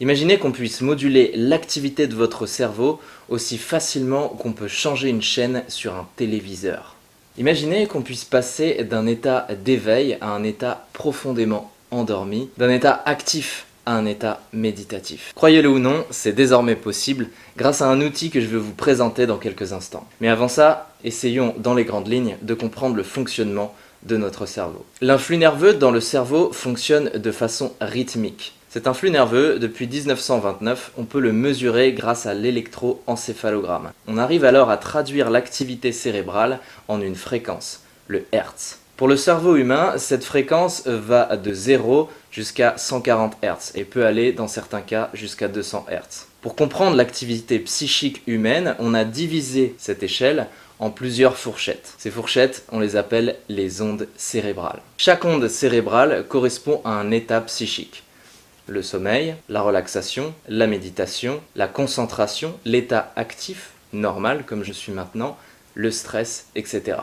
Imaginez qu'on puisse moduler l'activité de votre cerveau aussi facilement qu'on peut changer une chaîne sur un téléviseur. Imaginez qu'on puisse passer d'un état d'éveil à un état profondément endormi, d'un état actif à un état méditatif. Croyez-le ou non, c'est désormais possible grâce à un outil que je vais vous présenter dans quelques instants. Mais avant ça, essayons dans les grandes lignes de comprendre le fonctionnement de notre cerveau. L'influx nerveux dans le cerveau fonctionne de façon rythmique. C'est un flux nerveux, depuis 1929, on peut le mesurer grâce à l'électroencéphalogramme. On arrive alors à traduire l'activité cérébrale en une fréquence, le Hertz. Pour le cerveau humain, cette fréquence va de 0 jusqu'à 140 Hz et peut aller dans certains cas jusqu'à 200 Hz. Pour comprendre l'activité psychique humaine, on a divisé cette échelle en plusieurs fourchettes. Ces fourchettes, on les appelle les ondes cérébrales. Chaque onde cérébrale correspond à un état psychique. Le sommeil, la relaxation, la méditation, la concentration, l'état actif, normal comme je suis maintenant, le stress, etc.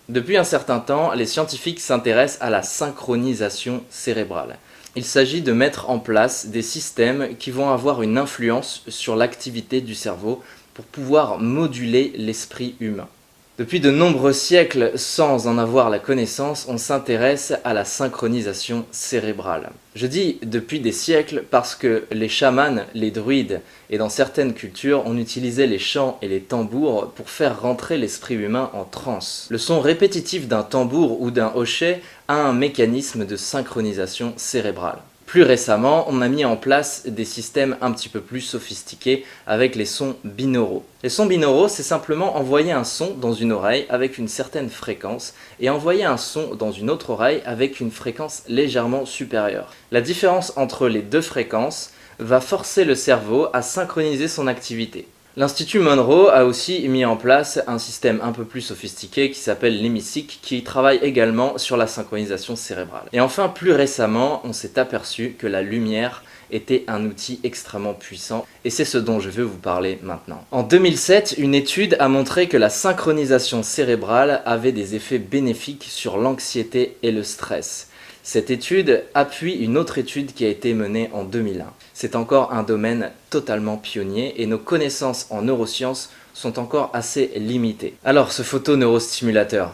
Depuis un certain temps, les scientifiques s'intéressent à la synchronisation cérébrale. Il s'agit de mettre en place des systèmes qui vont avoir une influence sur l'activité du cerveau pour pouvoir moduler l'esprit humain. Depuis de nombreux siècles, sans en avoir la connaissance, on s'intéresse à la synchronisation cérébrale. Je dis depuis des siècles parce que les chamans, les druides et dans certaines cultures, on utilisait les chants et les tambours pour faire rentrer l'esprit humain en transe. Le son répétitif d'un tambour ou d'un hochet a un mécanisme de synchronisation cérébrale. Plus récemment, on a mis en place des systèmes un petit peu plus sophistiqués avec les sons binauraux. Les sons binauraux, c'est simplement envoyer un son dans une oreille avec une certaine fréquence et envoyer un son dans une autre oreille avec une fréquence légèrement supérieure. La différence entre les deux fréquences va forcer le cerveau à synchroniser son activité. L'Institut Monroe a aussi mis en place un système un peu plus sophistiqué qui s'appelle l'hémicycle qui travaille également sur la synchronisation cérébrale. Et enfin, plus récemment, on s'est aperçu que la lumière était un outil extrêmement puissant et c'est ce dont je veux vous parler maintenant. En 2007, une étude a montré que la synchronisation cérébrale avait des effets bénéfiques sur l'anxiété et le stress. Cette étude appuie une autre étude qui a été menée en 2001. C'est encore un domaine totalement pionnier et nos connaissances en neurosciences sont encore assez limitées. Alors ce photoneurostimulateur,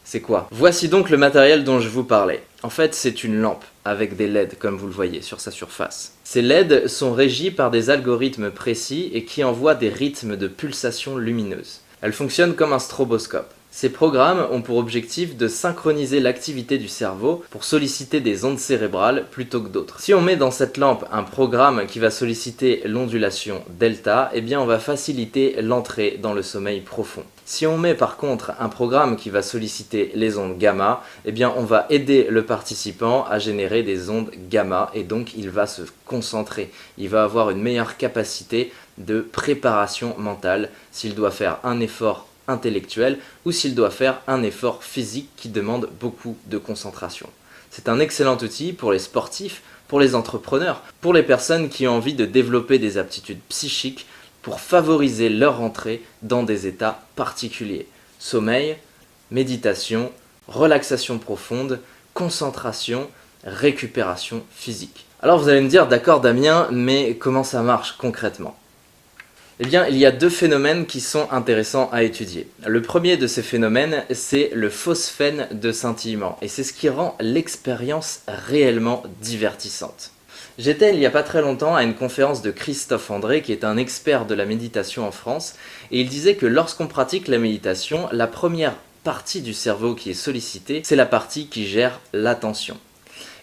c'est quoi? Voici donc le matériel dont je vous parlais. En fait, c'est une lampe avec des LED comme vous le voyez sur sa surface. Ces LED sont régis par des algorithmes précis et qui envoient des rythmes de pulsations lumineuses. Elles fonctionnent comme un stroboscope. Ces programmes ont pour objectif de synchroniser l'activité du cerveau pour solliciter des ondes cérébrales plutôt que d'autres. Si on met dans cette lampe un programme qui va solliciter l'ondulation delta, eh bien on va faciliter l'entrée dans le sommeil profond. Si on met par contre un programme qui va solliciter les ondes gamma, eh bien on va aider le participant à générer des ondes gamma et donc il va se concentrer. Il va avoir une meilleure capacité de préparation mentale s'il doit faire un effort intellectuel ou s'il doit faire un effort physique qui demande beaucoup de concentration. C'est un excellent outil pour les sportifs, pour les entrepreneurs, pour les personnes qui ont envie de développer des aptitudes psychiques pour favoriser leur entrée dans des états particuliers. Sommeil, méditation, relaxation profonde, concentration, récupération physique. Alors vous allez me dire, d'accord Damien, mais comment ça marche concrètement ? Eh bien, il y a deux phénomènes qui sont intéressants à étudier. Le premier de ces phénomènes, c'est le phosphène de scintillement. Et c'est ce qui rend l'expérience réellement divertissante. J'étais il n'y a pas très longtemps à une conférence de Christophe André, qui est un expert de la méditation en France, et il disait que lorsqu'on pratique la méditation, la première partie du cerveau qui est sollicitée, c'est la partie qui gère l'attention.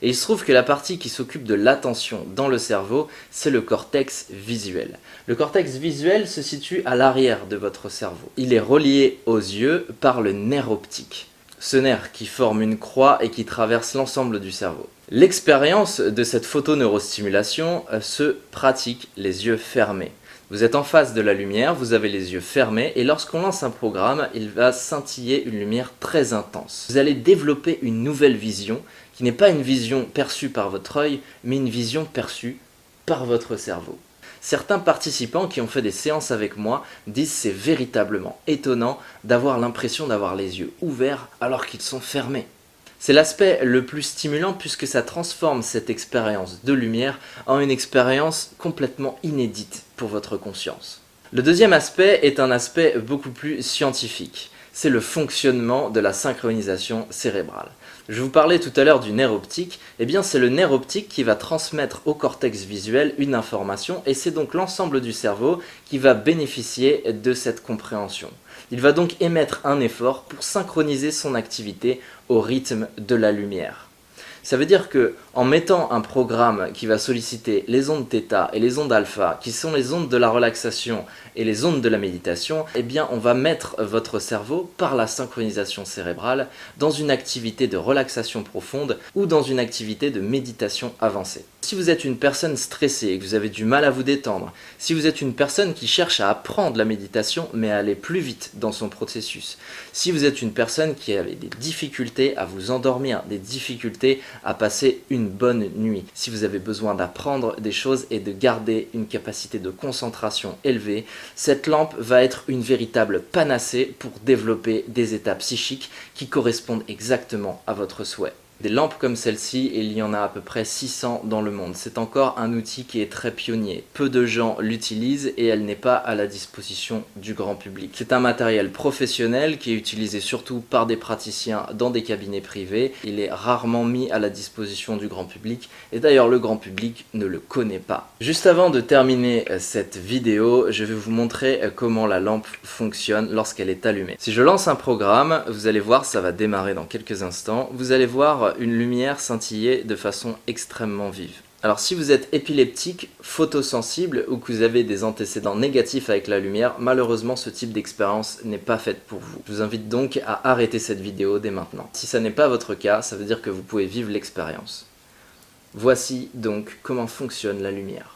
Et il se trouve que la partie qui s'occupe de l'attention dans le cerveau, c'est le cortex visuel. Le cortex visuel se situe à l'arrière de votre cerveau. Il est relié aux yeux par le nerf optique. Ce nerf qui forme une croix et qui traverse l'ensemble du cerveau. L'expérience de cette photoneurostimulation se pratique les yeux fermés. Vous êtes en face de la lumière, vous avez les yeux fermés et lorsqu'on lance un programme, il va scintiller une lumière très intense. Vous allez développer une nouvelle vision qui n'est pas une vision perçue par votre œil, mais une vision perçue par votre cerveau. Certains participants qui ont fait des séances avec moi disent que c'est véritablement étonnant d'avoir l'impression d'avoir les yeux ouverts alors qu'ils sont fermés. C'est l'aspect le plus stimulant puisque ça transforme cette expérience de lumière en une expérience complètement inédite pour votre conscience. Le deuxième aspect est un aspect beaucoup plus scientifique. C'est le fonctionnement de la synchronisation cérébrale. Je vous parlais tout à l'heure du nerf optique, eh bien c'est le nerf optique qui va transmettre au cortex visuel une information et c'est donc l'ensemble du cerveau qui va bénéficier de cette compréhension. Il va donc émettre un effort pour synchroniser son activité au rythme de la lumière. Ça veut dire que en mettant un programme qui va solliciter les ondes θ et les ondes alpha, qui sont les ondes de la relaxation et les ondes de la méditation, eh bien on va mettre votre cerveau par la synchronisation cérébrale dans une activité de relaxation profonde ou dans une activité de méditation avancée. Si vous êtes une personne stressée et que vous avez du mal à vous détendre, si vous êtes une personne qui cherche à apprendre la méditation mais à aller plus vite dans son processus, si vous êtes une personne qui avait des difficultés à vous endormir, des difficultés à passer une bonne nuit, si vous avez besoin d'apprendre des choses et de garder une capacité de concentration élevée, cette lampe va être une véritable panacée pour développer des états psychiques qui correspondent exactement à votre souhait. Des lampes comme celle-ci, il y en a à peu près 600 dans le monde. C'est encore un outil qui est très pionnier. Peu de gens l'utilisent et elle n'est pas à la disposition du grand public. C'est un matériel professionnel qui est utilisé surtout par des praticiens dans des cabinets privés. Il est rarement mis à la disposition du grand public et d'ailleurs le grand public ne le connaît pas. Juste avant de terminer cette vidéo, je vais vous montrer comment la lampe fonctionne lorsqu'elle est allumée. Si je lance un programme, vous allez voir, ça va démarrer dans quelques instants, vous allez voir une lumière scintiller de façon extrêmement vive. Alors si vous êtes épileptique, photosensible ou que vous avez des antécédents négatifs avec la lumière, malheureusement ce type d'expérience n'est pas faite pour vous. Je vous invite donc à arrêter cette vidéo dès maintenant. Si ça n'est pas votre cas, ça veut dire que vous pouvez vivre l'expérience. Voici donc comment fonctionne la lumière.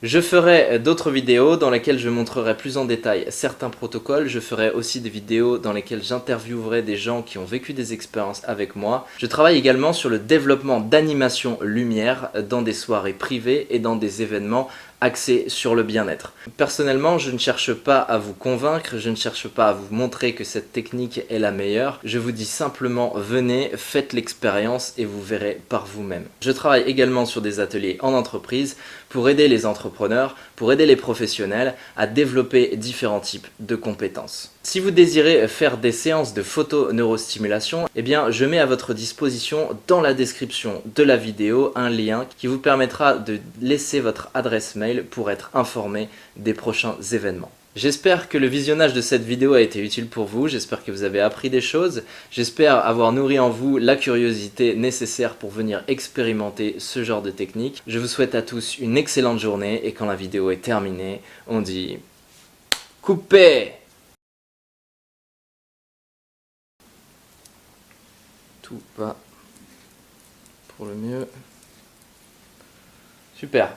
Je ferai d'autres vidéos dans lesquelles je montrerai plus en détail certains protocoles. Je ferai aussi des vidéos dans lesquelles j'interviewerai des gens qui ont vécu des expériences avec moi. Je travaille également sur le développement d'animation lumière dans des soirées privées et dans des événements axés sur le bien-être. Personnellement, je ne cherche pas à vous convaincre, je ne cherche pas à vous montrer que cette technique est la meilleure. Je vous dis simplement, venez, faites l'expérience et vous verrez par vous-même. Je travaille également sur des ateliers en entreprise pour aider les entrepreneurs, pour aider les professionnels à développer différents types de compétences. Si vous désirez faire des séances de photoneurostimulation, eh bien je mets à votre disposition dans la description de la vidéo un lien qui vous permettra de laisser votre adresse mail pour être informé des prochains événements. J'espère que le visionnage de cette vidéo a été utile pour vous, j'espère que vous avez appris des choses, j'espère avoir nourri en vous la curiosité nécessaire pour venir expérimenter ce genre de technique. Je vous souhaite à tous une excellente journée et quand la vidéo est terminée, on dit coupez! Tout va pour le mieux. Super.